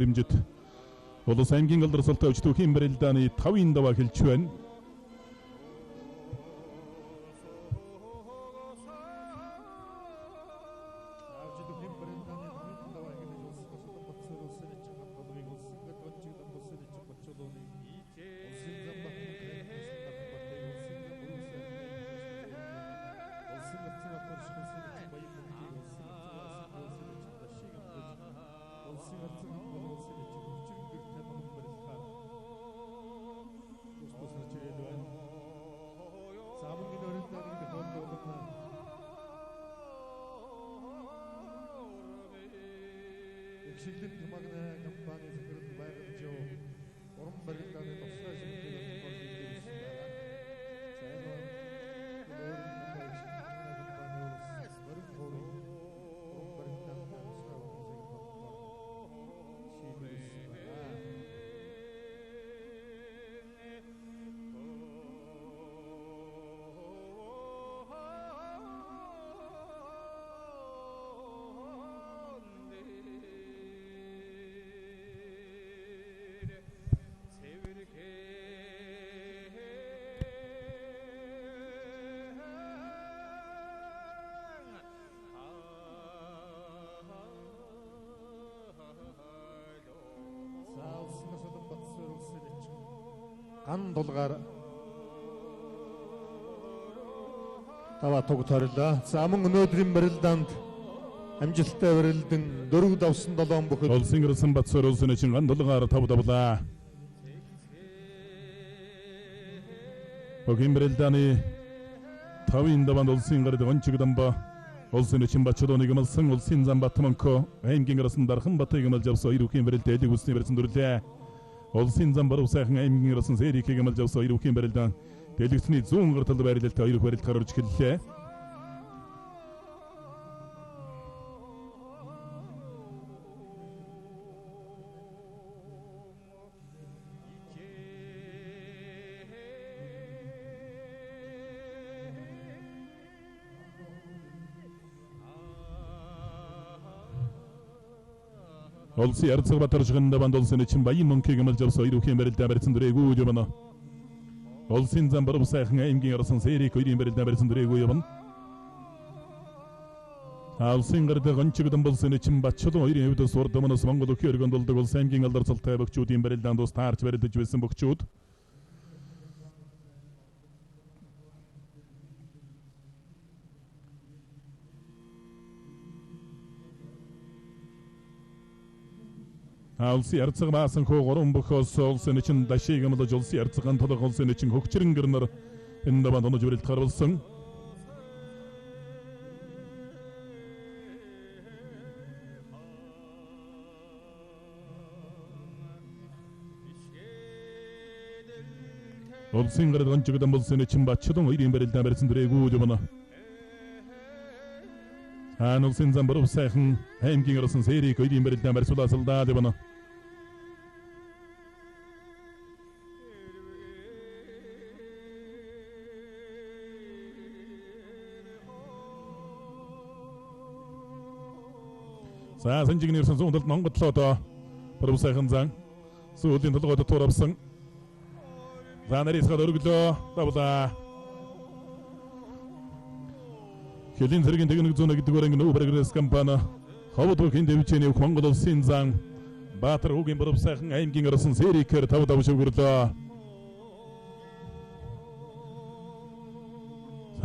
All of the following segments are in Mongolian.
Римжит Улус аймгийн алдарсалтай өчтөхийн барилдааны 5-ын даваа хэлж байна. Шилдэг магна компани захирал байгаад жоо уран барилдааны тусгай шилдэг компани хийсэн байгаа. Сайн уу? Өөр компани бас барилт хөрөө уран барилдааны тусгай шилдэг байгаа. Ган дулгаар тава туг торлоо. За мөн өнөөдрийн барилдаанд амжилттай барилдан 4 давсан 7 бүхэд Улсын ирсэн Батсуур улсын эчин ган дулгаар 5 давлаа. Богин барилдааны 5-ын даваанд улсын гард онцгой дамба улсын эчин Бачулууны гэмэлсэн улсын зам Батманко аймгийн арсан дархан Батыг гэмэлж авсан ирүүхийн барилд элэг үсний барилсан дүрлээ. Улсын зам баруун сайхан аймгийн арсан Сэрик гэмэлж авсан ирүүхийн барилдаан дэлгэцний 100 гартал байрлалтай ирүүх барилд гарч эхэллээ. Улсын Ярцаг Батаршгын даваанд улсын эчин Баян Мөнхийг гэмэлж авсан ирүүхийн барилдаа барьсан дөрээгүй явна. Улсын зам баруун сайхан аймгийн арсан Сэрик хоёрын барилдаа барьсан дөрээгүй явна. Улсын гард гончиг дамбулсын эчин Бачулуун хоёрын хувьд сурдамнаас Монгол өхөр гондолдог улсын аймгийн алдарсалтай бөгчүүдийн барилдаанд ус таарч барилдаж байсан бөгчүүд Улсын Ярцаг маасан хоо 3 бөхөөс улсын эчин Дашиг гэмэлж улсын Ярцагын толгой улсын эчин хөгчрэн гэрнэр энэ даваанд онож барилд гарвалсан. Улсын гард гончиг дамбулсын эчин Бачулуун хоёрын барилдаа барьсан дөрээгүй явна. Улсын зам баруун сайхан аймгийн арсан Сэрик хоёрын барилдаа барьсуулаа салдаа явна. За санжигны ирсэн зүүндэлд Монголоо баруун сайхан зан сүүлийн толгойд тууравсан. За нарийсгаад өргөлөө давлаа. Хилийн зэргийн техник зүүн гэдэг өрөнгө нөө прогресс компани ховд бүхэн дэвчээний Монгол улсын зан Баатар хүүгийн баруун сайхан аймгийн арсан Сэрикээр 5 давж өгөрлөө.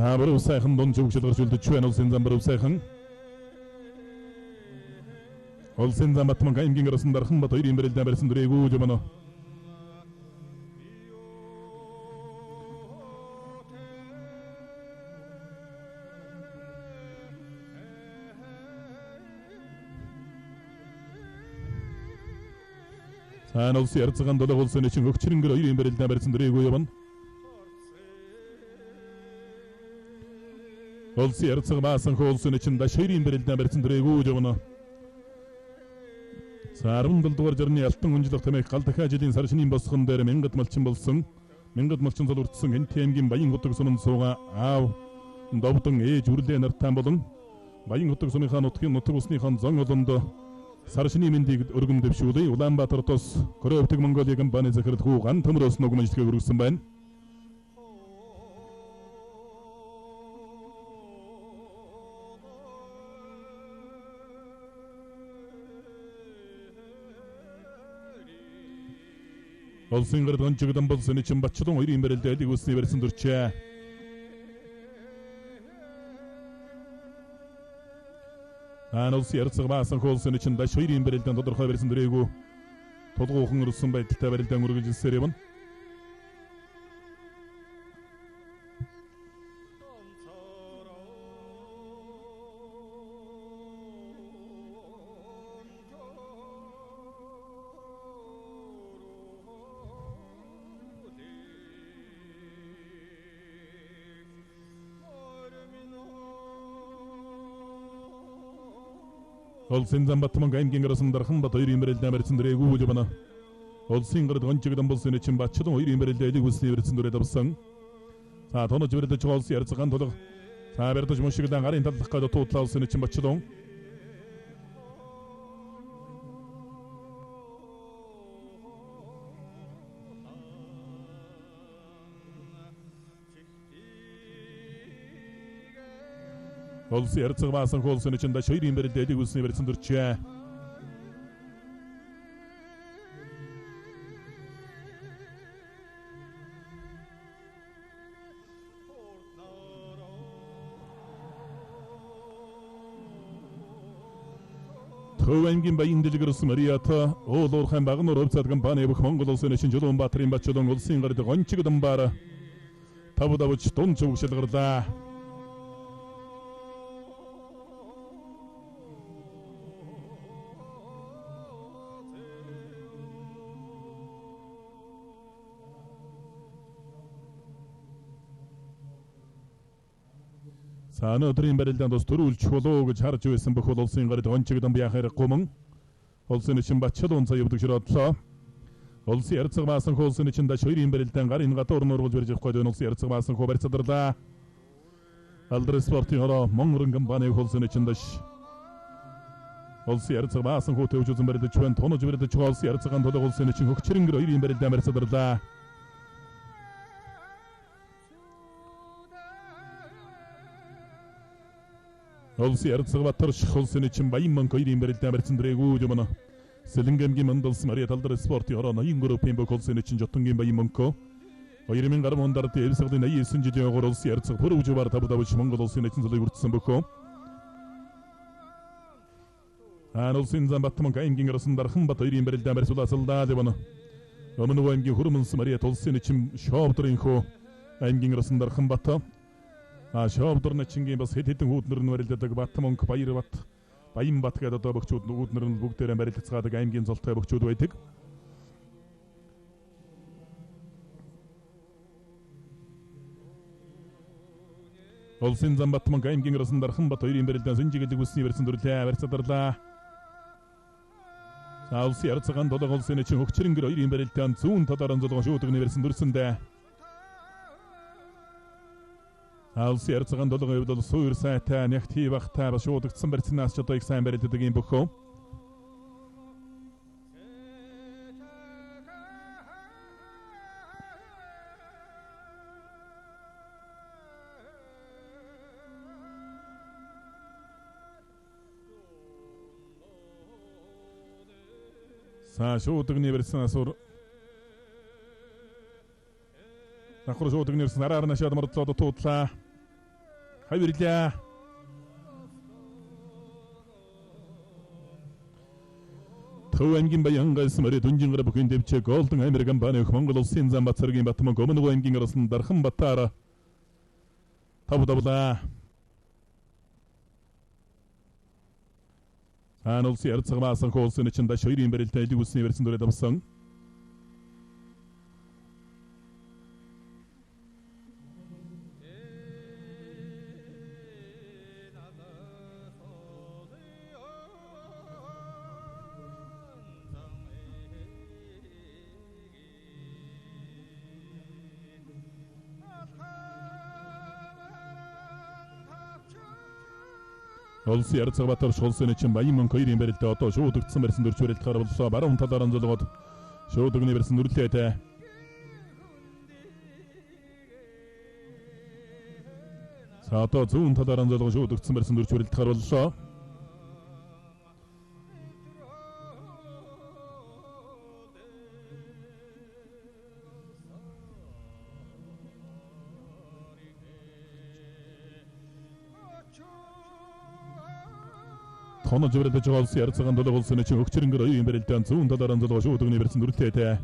За баруун сайхан дон зөвшөл гарч үлдэж байна улсын зан баруун сайхан. Улсын зам Батманко аймгийн арсан Дархан Бат хоёрын барилдаа барьсан дөрээгүй явна. Улсын Ярцагын долоо улсын эчин хөгчрөнгөр хоёрын барилдаа барьсан дөрээгүй явна. Улсын Ярцаг маасан хоо улсын эчин Даш хоёрын барилдаа барьсан дөрээгүй явна. 17 дугаар жарны алтан өнжлөх тамиг гал дахиад жилийн сар шинийн босгон дээр мянгад малчин болсон. Мянгад малчин зол урдсан Энт аймгийн Баян хотог сунанд сууга аав довдон ээж үрлээ нартаан болон Баян хотог сумынхаа нутгийн нутаг усныхаа зон олонд Саршины мэндийг өргөн дэвшүүлээ. Улаанбаатар тус Корёвтэг Монголын компани захирал Хүүган төмрөөс ногмжлэгээ өргөсөн байна. Улсын гэрд онцгодон болсон чинь Бачдун 2-ын барилдаа элэг үсний барьсан дурчээ. Улсын ярцаг баасан хуулсын чинь даш 2-ын барилдаанд тодорхой барьсан дөрөөгөө тулгуухан өрсөн байдалтай барилдаан үргэлжилсээр явна. Улсын Замбаттман аймгийн гарсан дархан бат 2-ын барилдаан барьсан дөрөөгөө явна. Улсын гэрд онцгодон болсон чинь Бачдун 2-ын барилдаа элэг үсний барьсан дөрөө давсан. За тонож барилдаж байгаа улсын ярцгаан тулга. За барьдаж мушигдан гарын талдах гадаа туутлаа улсын чинь Бачдун. Улсын ярцаг баасан хуулсын чинь даш 2-ын барилдаа элэг үсний барьсан дөрчээ. Төвэнгийн баян дэлгэрс Мариата Оолуурхан багнуур өвцөд компани бүх Монгол улсын чинь Жулуунбаатарын Бачдун улсын гэрд онцгодон баар тавдавч дун зөвшөлгөрлөө. Саана өдрийн барилдаанд ус төрүүлж болоо гэж харж байсан бүх улсын гэрд онцгодон бяхаар гомон улсын чинь Бачдун цаа явдаг широодлоо. Улсын ярцаг баасан хуулсын чинь даш 2-ын барилдаан гарын гадуур нургуулж барьж явах гэдэг улсын ярцаг баасан хуу барьцаадарлаа. Алдар спортын хороо Монгол компани хуулсын чинь даш улсын ярцаг баасан хуу төвж үзэн барилдаж байна. Тонож барилдаж байгаа улсын ярцагаан тулаг улсын чинь хөгчрөнгөр 2-ын барилдаан барьцаадарлаа. Улсын ярцаг батарш хуулсын чинь Баян Монг 2-ын барилдаан барьсан дөрөөгөө юмна. Сэлэнгэмгийн Мандалс Мария талдар спортын хороо ноён группийн бүх улсын чинь Жотонгийн Баян Монг 2010 онд Эвсэгдийн 89 жилийн огор улсын ярцаг бүрөвжүүр тавдавч Монгол улсын чинь цолыг үрдсэн бөхөө. Улсын Замбаттман аймгийн гарсан дархан бат 2-ын барилдаан барьсуулаасалдаа явна. Өмнө аймгийн Хөрмөнс Мария улсын чинь Шовдрын хөө аймгийн гарсан дархан бат Шовдрын чингийн бас хэд хэдэн хүүднэр нь барилдадаг Батмонг Баярбат Баянбат гэдэг одоо бөхчүүд нүүднэр нь бүгдээрээ барилдацгаадаг аймгийн золтой бөхчүүд байдаг. Улсын Замбаттман аймгийн гарсан дархан бат 2-ын барилдаан сэнжигэлэг үсний барьсан дүрлээ барьцаадарлаа. Улсын ярцгаан тулаг улсын чинь хөгчрөнгөр 2-ын барилдаан зүүн талаараа зулган шуудагны барьсан дүрсэндээ улсын ярцгаан тулаг явдал суур сайтай нягти багтаа шуудагдсан барьцнаас ч одоо их сайн барилддаг юм бөхөө. Шуудагны барьснаас ур Нахур шуудагны барьсан араар нашаад мордлоод туудлаа. Хайрлаа. Төвэнгийн Баян галс Мари дүнжин гэр бүхэн дэвчээ Голден Америк компани Монгол улсын Замбат цэргийн Батмонг өмнө аймгийн гарсан дархан батаар тавдавлаа. Улсын ярцаг баасан хуулсын чинь даш 2-ын барилдаан элэг үсний барьсан дөрөө давсан. Улсын ярцаг Батар улсын чин Баян хоёрын барилдаа одоо шуудагдсан барьсан дөрч барилд гарваллаа. Баруун талаар онцолгоод шуудагны барьсан нүрэлтээ. За одоо зүүн талаар онцолгоод шуудагдсан барьсан дөрч барилд гарваллаа. Тонож барилдаж байгаа улсын ярцагын долоо улсын чин өгчрөнгөр оюун барилдаан зүүн талаар онцолгоод шуудагны барьсан нүрэлтээ.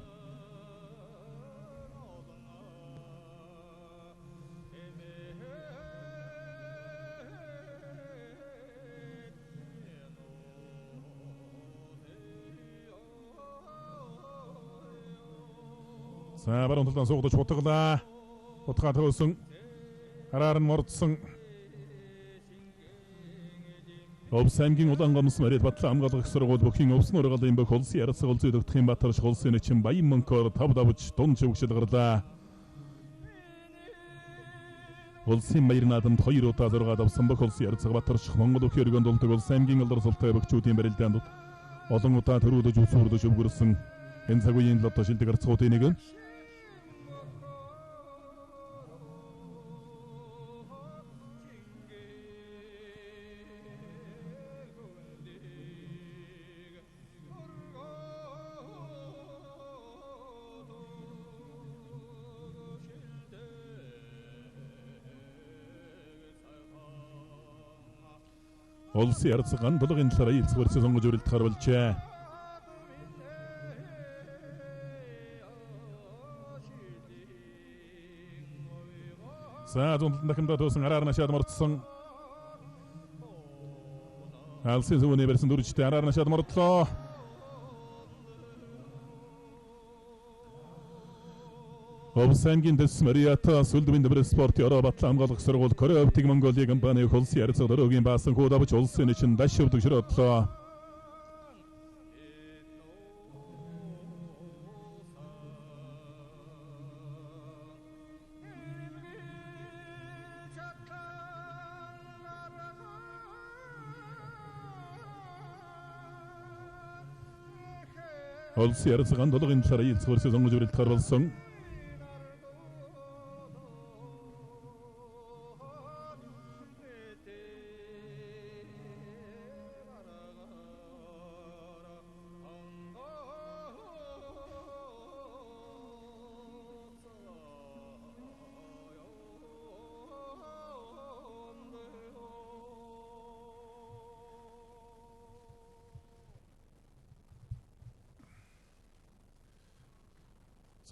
За баруун талаас суугдаж утгалаа. Утгаа төөсөн. Хараар нь мордсон. Овс аймгийн Улаангомс морил Батлан хамгаалах сургууль бүхийн овс нургалын бүх улсын ярцаг улсын дөгтхийн Батар улсын чин Баян Монкоор тав давж дунд шүгшил гарлаа. Улсын баяр наадамд 2 удаа 6 давсан бүх улсын ярцаг Батар Монгол өх өргөнд улдаг улсын аймгийн алдар султай бөгчүүдийн барилдаанд олон удаа төрүүлж үсвэрлэж өвгөрсөн энэ цаг үеийн лото шилдэг арцгуудын нэг нь улсын ярцаг гандлогын талаар ээлцгэрсэн сонгож өрөлт гарвалжээ. За зүүн дахимдаа туусан араар нашаад мордсон. Алсын зүүнээ барьсан дүржтэй араар нашаад мордлоо. Овсангийн дэс Мариата сүлдвийн дэврэ спорт Ороо Батлан хамгаалах сургууль Корея Оптик Монголын компани улсын ярцаг дөрөгийн баасан хуудавч улсын чин даш өвдөг широодлоо. Улсын ярцаг гандлогын талаар ээлцгэрсэн сонгож өрөлт гарвалсан.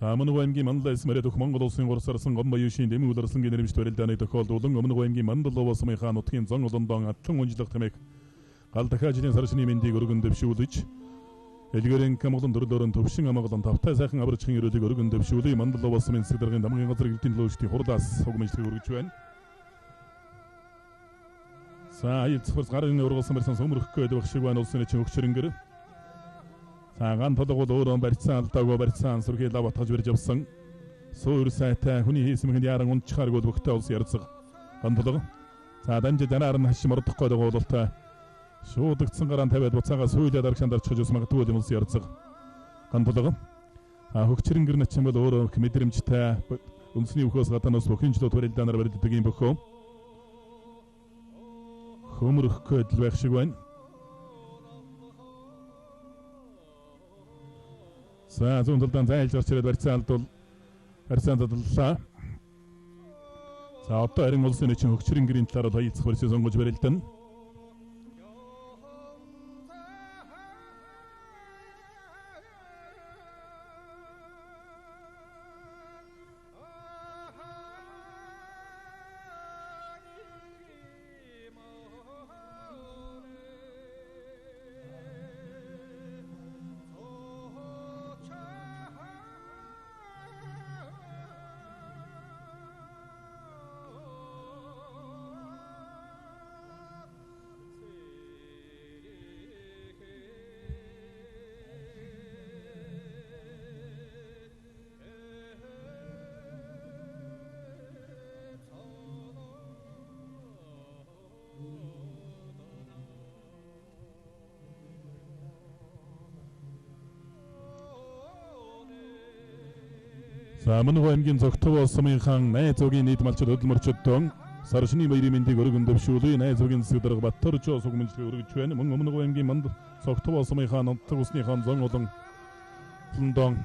Өмнөг аймгийн Мандал эсмэрэд өх Монгол улсын гурсарсан гомбо юушийн дэм үлэрсэн гэнэрэмж төрөлдөний тохиолдуулан өмнөг аймгийн Мандал овосмын хаан нутгийн зон олондон атлан унжлах тэмээх гал дахиажлын саршны мэндийг өргөн дэвшүүлж элгэрэн камголон төрлөөрөн төвшин амгалан тавтай сайхан аварчхын өрөөлийг өргөн дэвшүүлээ Мандал овосмын сэдэргийн дамгын газар гэлтийн лөөчтийн хурлаас хугамжлыг өргөж байна. За илцхэрс гарын ургалсан барьсан сөмрөх гээд байх шиг байна улсын чин өгчрөнгөр. Цагаан толгой өөрөө барьцаан алдаагүй барьцаан сүрхий лав батгаж барьж авсан. Суур сайтай хүний хийсмэнд яран унчхааргүй бөхтэй улс ярцаг гантолго. За дамжид анаар нь хашим ордох гээд байгаа бололтой. Шуудагдсан гараан тавиад буцаага сүйдээ дарагшаан дарчж ус магадгүй юм улс ярцаг гантолго. Хөгчрөнгөр начин бол өөрөө мэдрэмжтэй үндэсний өхөөс гадаанаас бүхинчлөө төрөлдөөнөр барилддаг юм бөхөө. Хөмрөх гээд байх шиг байна. За зүүн талдан зайлж гарч ирээд барьцаан алдвал барьцаан задлаа. За одоо харин улсын чин хөгчрөнгөрийн талаар хоёрцох барьцаа сонгож барилдана. За Өмнөг аймгийн Цогтов сумынхан найз зоогийн нийт малчид хөдөлмөрчдөн саршны баярын мэндийг өргөн дэвшүүлээ. Найз зоогийн засаг дарга Баттар Чоос угмэлжлэг өргөж байна. Мөн Өмнөг аймгийн манд Цогтов сумынхан онцлог усныхан зон олон лондон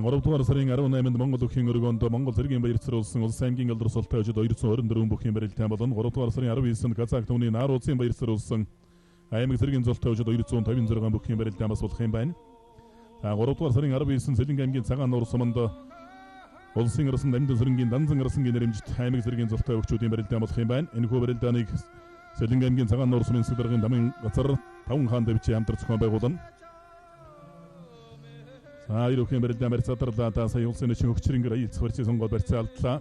Гуравдугаар сарын 18-нд Монгол Өхийн өргөнд Монгол Цэргийн баярцруулсан улс аймгийн алдарсалтай хожид 224 бүхий барилтай болон 3-р сарын 19-нд Казак түмний Нааруцын баярцруулсан аймаг цэргийн золтой хожид 256 бүхий барилтай бас болох юм байна. 3-р сарын 19-нд Сэлэнг аймгийн Цагаан нуур суманд улсын арсан Намдан сэрэнгийн Данзан арсангийн нэрэмжит аймаг цэргийн золтой хожидын барилтай болох юм байна. Энэ хүү барилдааныг Сэлэнг аймгийн Цагаан нуур сумын засаг даргын дамын газар Таван хаан дэвчээ хамтар зохион байгуулна. Ирүүхийн барилдаан барьцаатарлаа та сая улсын нэгэн өгчрөнгөр аялц барьцаа сонгоод барьцаалтлаа.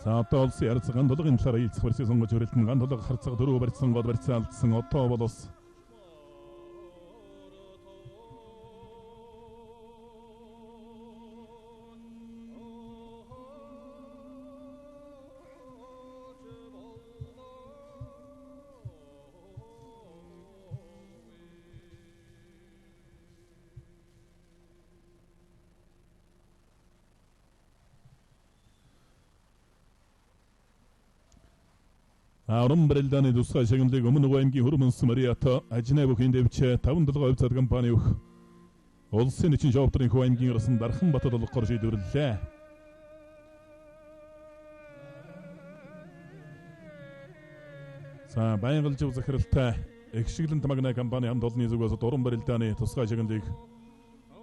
За одоо улсын арцган толгын талаар аялц барьцаа сонгож өрөлдөн ган толго харцаг дөрөв барьцаа сонгоод барьцаалдсан одоо болос Орон барилдааны тусгай шагналыг Өмнөг аймгийн Хөрмөнс Мариата ажнаа бүхийн дэвчээ 5-7 хувьцаат компани өөх улсын нэгэн шоутрын хүү аймгийн арсан Дархан Батад олгохоор шийдвэрлэлээ. За Байнгал жив захиралтай Экшиглэн тамагна компани хамт олонний зүгээс орон барилдааны тусгай шагналыг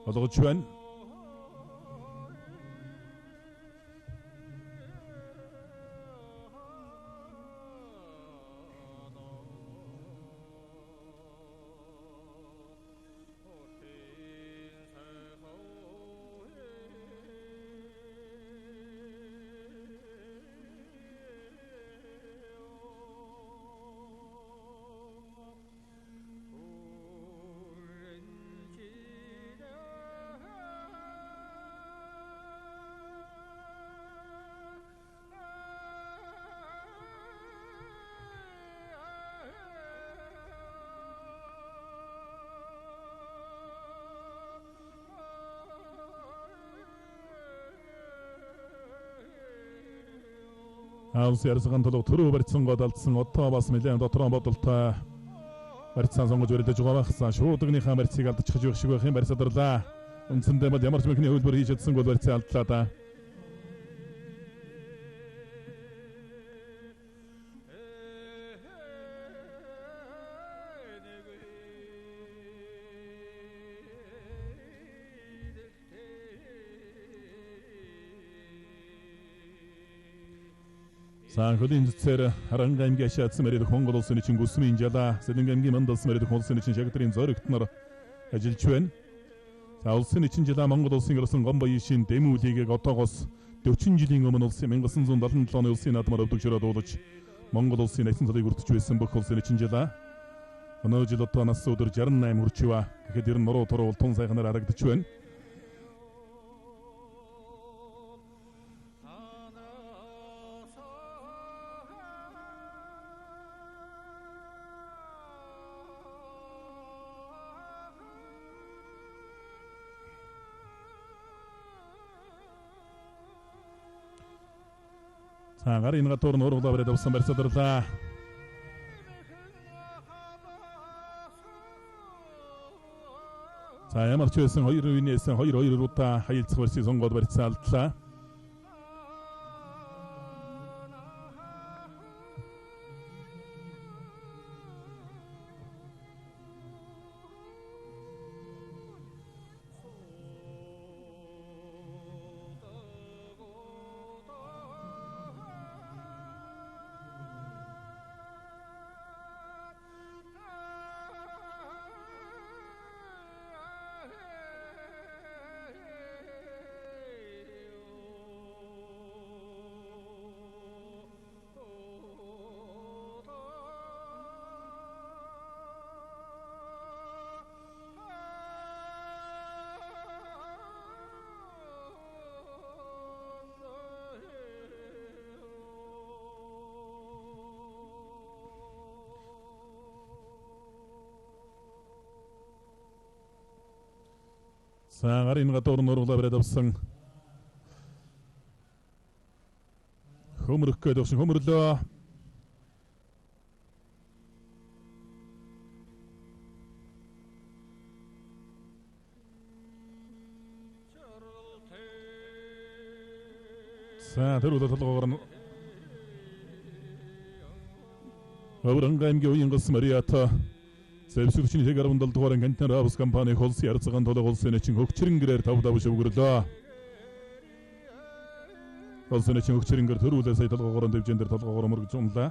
олгож байна. Улсын арсган толгой төрөө барьцсан годалдсан одоо бас нэлээд дотроо бодолтой барьцсан сонгож өрөлдөж байгаа багсан шуудагныхаа барьцыг алдчихж байх шиг байх юм барьцаадарлаа. Үндсэндээ бол ямар ч мөхний хөлбөр хийж чадсан гол барьцаа алдлаа да. Хөлийн зүцээр Харанга аймгийн Ашаатсан мэрэгдэх Монгол улсын нэгэн гүсмийн жала Сэлэнг аймгийн Мандалсан мэрэгдэх улсын нэгэн шагдрын зоригт нар ажиллаж байна. За улсын нэгэн жала Монгол улсын ирсэн Гомбоишийн Дэмүүлийг одоогоос 40 жилийн өмнө улсын 1977 оны улсын наадмаар өвдөгчрөө дуулаж Монгол улсын насан туршид хүртэж байсан бүх улсын нэгэн жала өнөө жил одоо нас өдөр 68 хүрчиваа. Гэхэд ер нь нуруу туруу тун сайхнаар харагдаж байна. Гарын гатуур нууруулаа бариад авсан барьцаадарлаа. За ямар ч байсан 2 үеийнээс 2 удаа хаялцах барьцыг сонгоод барьцаалдлаа. Саагаар энэ гадуур нурлаа бариад авсан. Хөмрөх гээд өгсөн хөмрлөө. За тэрүүл толгоогоор Аврангаймгийн уян гас Мариата Сэвсүрчний тэгэрвэн долдугаар гантан Равс компани холс ярцгаан толгой улсын эчин хөгчрөнгөрээр тав шөвгөрлөө. Улсын эчин хөгчрөнгөр төрүүлээ сая толгоогоор дэвжэн дээр толгоогоор мөргөж унлаа.